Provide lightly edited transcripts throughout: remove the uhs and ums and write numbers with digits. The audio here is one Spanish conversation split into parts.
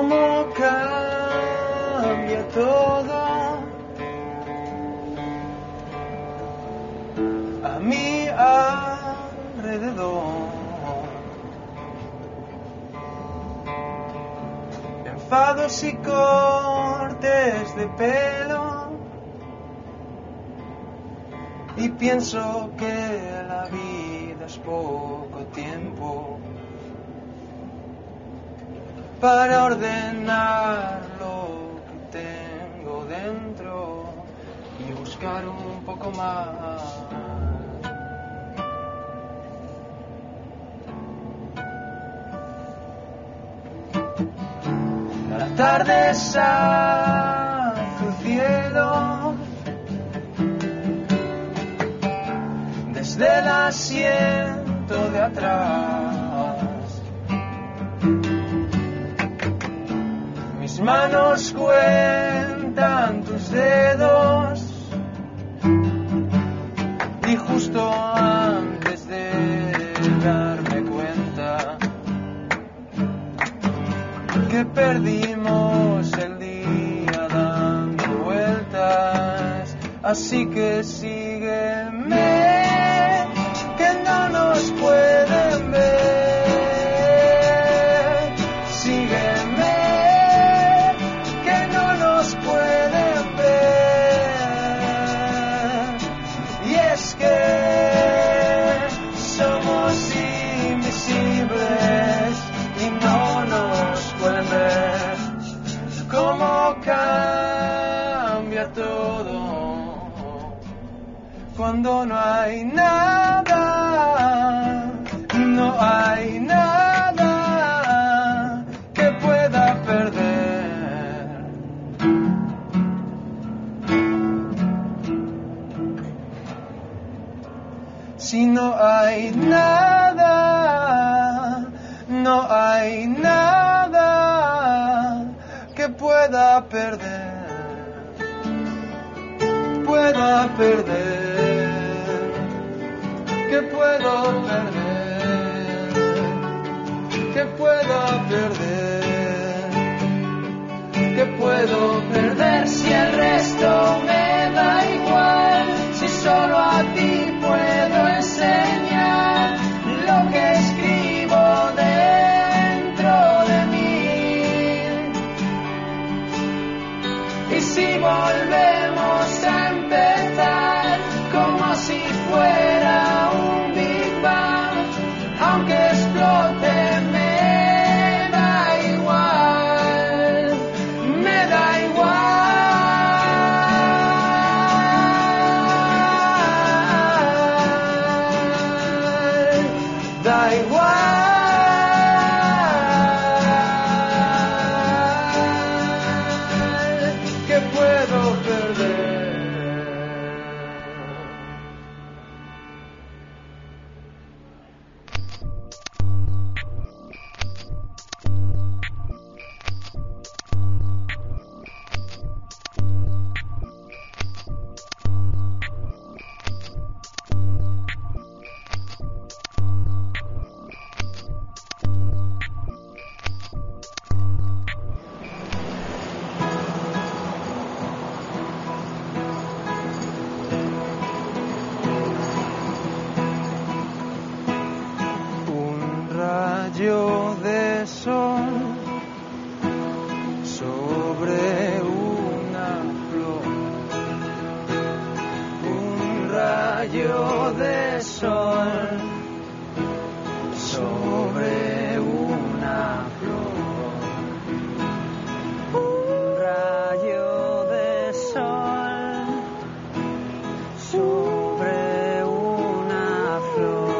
cómo cambia todo a mi alrededor. Enfados y cortes de pelo, y pienso que la vida es poco tiempo para ordenar lo que tengo dentro y buscar un poco más. La tarde azul cielo, desde el asiento de atrás, mis manos cuentan tus dedos, y justo antes de darme cuenta que perdimos el día dando vueltas, así que sígueme, que no nos pueden ver. Sígueme, que no nos pueden ver. Y es que somos invisibles y no nos pueden ver. Cómo cambia todo cuando no hay nada, no hay nada que pueda perder. Si no hay nada, no hay nada que pueda perder, pueda perder, que puedo perder, que puedo perder, que puedo perder. Si el resto me da igual, si solo a ti puedo enseñar lo que escribo dentro de mí. Y si volvemos a empezar como si fuera un Big Bang, aunque explote me da igual, me da igual, da igual. Que puedo perder. Rayo de sol sobre una flor, un rayo de sol sobre una flor, un rayo de sol sobre una flor.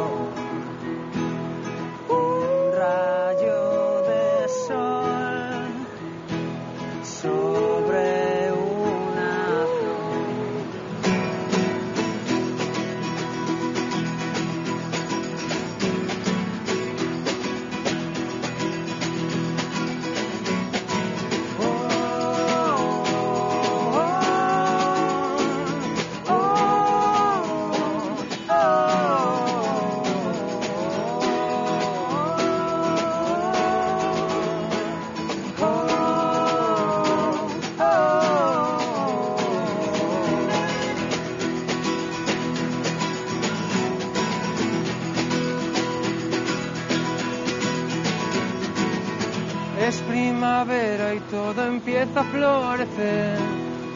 Es primavera y todo empieza a florecer.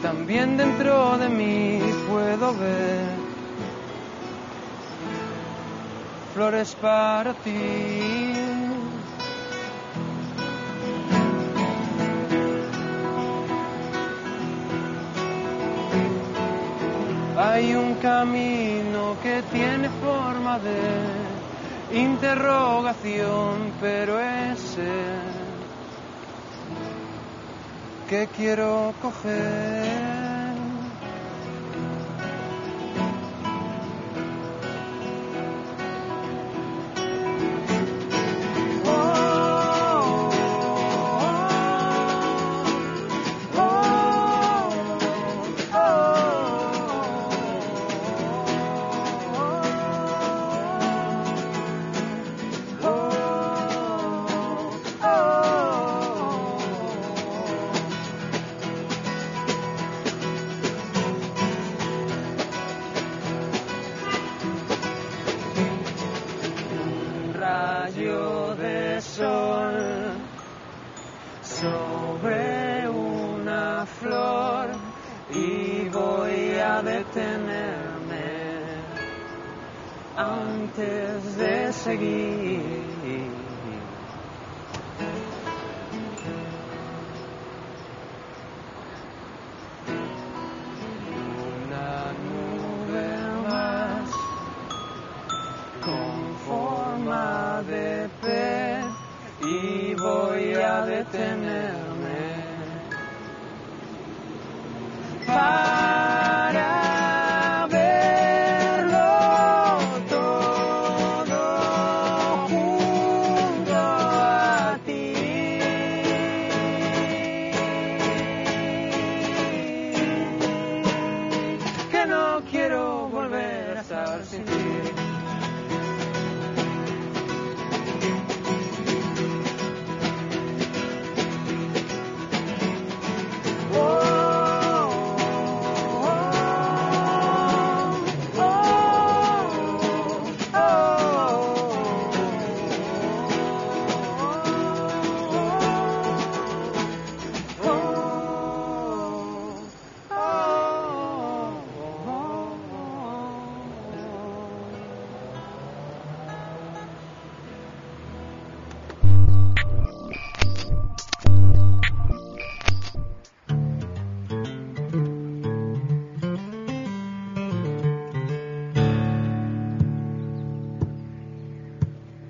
También dentro de mí puedo ver flores para ti. Hay un camino que tiene forma de interrogación, pero ese que quiero coger. Rayo de sol sobre una flor y voy a detenerme antes de seguir. Una nube más con forma de pez y voy a detenerme para verlo todo junto a ti. Que no quiero volver a estar sin ti.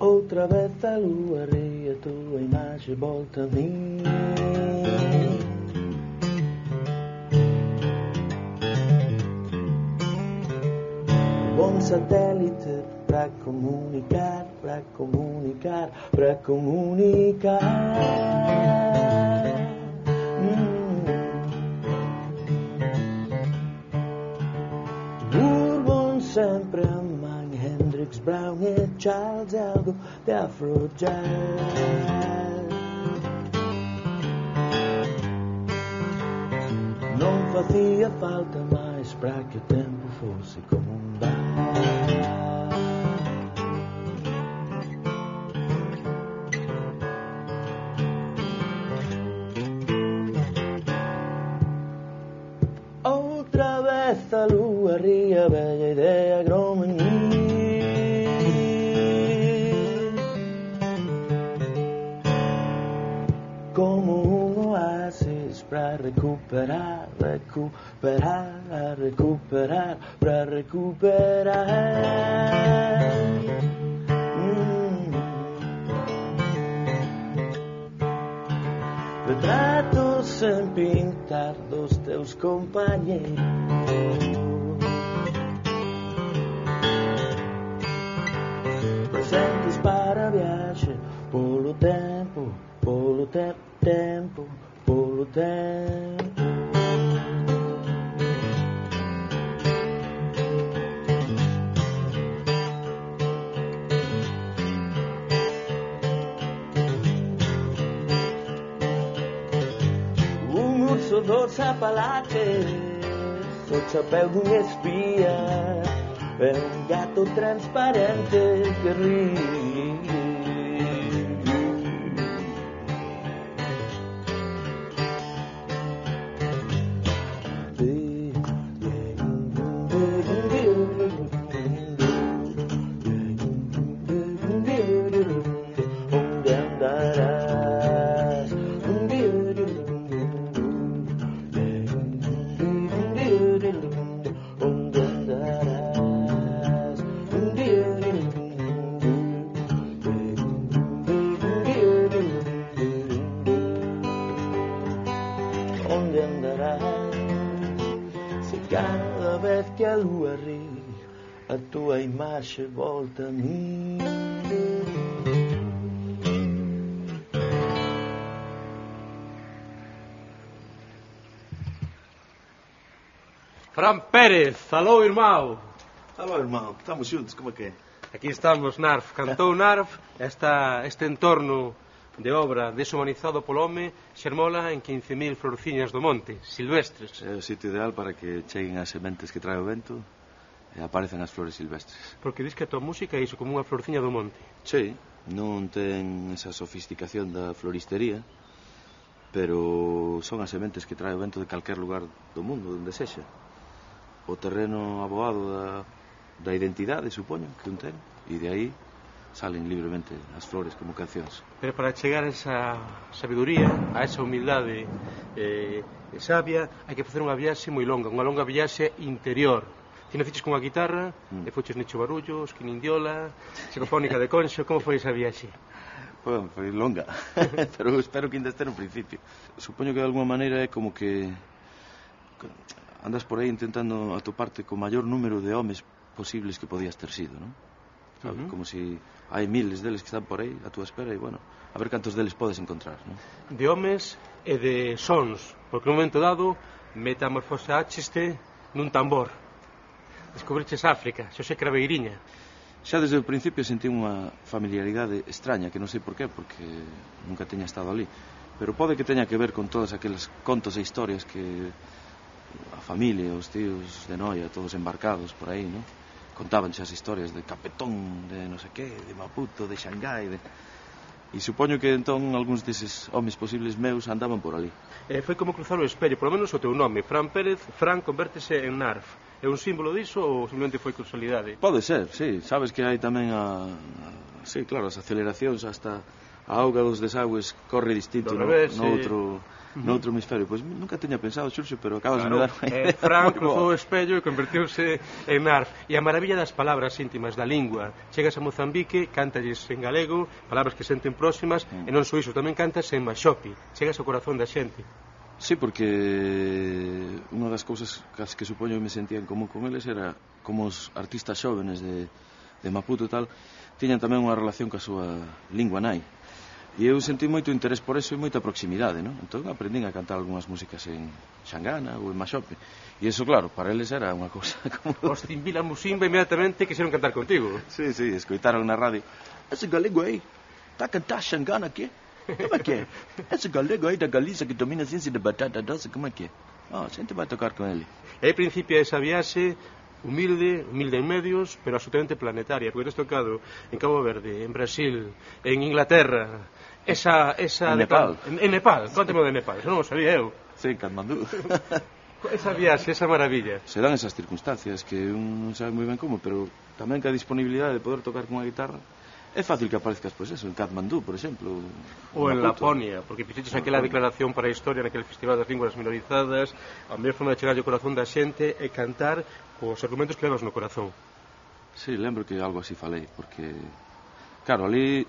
Outra vez a lua ri, a tua imagem volta a mim. Bom satélite para comunicar, para comunicar, para comunicar. Bourbon sempre a mãe, Hendrix, Brown e Charles Eldo de Afro-Jazz. Não fazia falta mais para que o tempo fosse como um bar. Outra vez a lua ria, bella ideia gromagni. Como um oásis para recuperar, recuperar, recuperar, para recuperar. Retratos sem pintar dos teus companheiros. Presentes para a viagem, polo tempo, polo tempo, polo tempo. Urso dos Apalaches, o chapéu de um espia, é um gato transparente que ri. a túa imaxe volta a mí. Fran Pérez, aló, irmão. Aló, irmão, estamos xuntos, como é que é? Aquí estamos, Narf. Cantou Narf, este entorno de obra deshumanizado polo home xermola en 15.000 florciñas do monte, silvestres. É o sitio ideal para que cheguen as sementes que trae o vento e aparecen as flores silvestres. Porque dis que a tua música é iso, como unha florciña do monte. Sí, non ten esa sofisticación da floristería, pero son as sementes que trae o vento de calquer lugar do mundo, onde sexa. O terreno aboado da identidade, supoño, que un ten, e de aí salen libremente as flores como cancións. Pero para chegar a esa sabiduría, a esa humildade sabia, hai que facer unha viaxe moi longa, unha longa viaxe interior. Ti naciches con a guitarra, e foches Nicho Barullo, Esquinindiola, Psicofónica de Conxo, como foi esa viaxe? Bueno, foi longa, pero espero que ainda este no principio. Supoño que de alguma maneira é como que andas por aí intentando atoparte co maior número de homes posibles que podías ter sido, non? Como si hai miles deles que están por aí a túa espera e, bueno, a ver cantos deles podes encontrar, non? De homes e de sons, porque nun momento dado metamorfoseácheste nun tambor. Descubriches África, Xosé Craveiriña. Xa desde o principio sentí unha familiaridade extraña, que non sei por qué, porque nunca teña estado ali, pero pode que teña que ver con todos aqueles contos e historias que a familia, os tíos de Noia, todos embarcados por aí, non? Contaban as historias de Capetón, de non sei que, de Maputo, de Xangai, e supoño que entón algúns deses homes posibles meus andaban por ali. Foi como cruzar o espello, polo menos o teu nome, Fran Pérez, Fran convértese en Narf. É un símbolo diso ou simplemente foi casualidade? Pode ser, sí, sabes que hai tamén sí, claro, as aceleracións, hasta a auga dos desagües corre distinto noutro hemisferio. Pois nunca teña pensado, Xurxo, pero acabas de me dar unha idea. Fran cruzou o espello e convertiuse en Narf. E a maravilla das palabras íntimas da lingua. Chegas a Mozambique, cántalles en galego, palabras que senten próximas, e non só iso, tamén cantas en maxopi. Chegas ao corazón da xente. Sí, porque unha das cousas que supoño que me sentía en común con eles era como os artistas xóvenes de Maputo e tal tiñan tamén unha relación ca súa lingua nai. E eu senti moito interés por eso e moita proximidade, non? Entón aprendín a cantar algunhas músicas en Xangana ou en Maxope. E iso, claro, para eles era unha cousa como... Os Timbila Musimba inmediatamente quixeron cantar contigo. Sí, escoitaron na radio. Ese galego aí, está a cantar Xangana aquí? Como é que é? Ese galego aí da Galiza que domina a ciencia de batata doce, como é que é? A xente vai tocar con ele. E aí principia esa viaxe humilde en medios, pero absolutamente planetaria, porque tes tocado en Cabo Verde, en Brasil, en Inglaterra, en Nepal. En Nepal, conteme de Nepal, eso non o sabía eu. Sí, Katmandú. Esa viaxe, esa maravilla. Se dan esas circunstancias que un non sabe moi ben como, pero tamén que a disponibilidade de poder tocar con a guitarra é fácil que aparezcas, pois eso, en Katmandú, por exemplo. Ou en Laponia, porque fixeches aquela declaración para a historia naquele Festival das Linguas Minorizadas, a mellor forma de chegar ao corazón da xente é cantar cos argumentos que levas no corazón. Sí, lembro que algo así falei, porque, claro, ali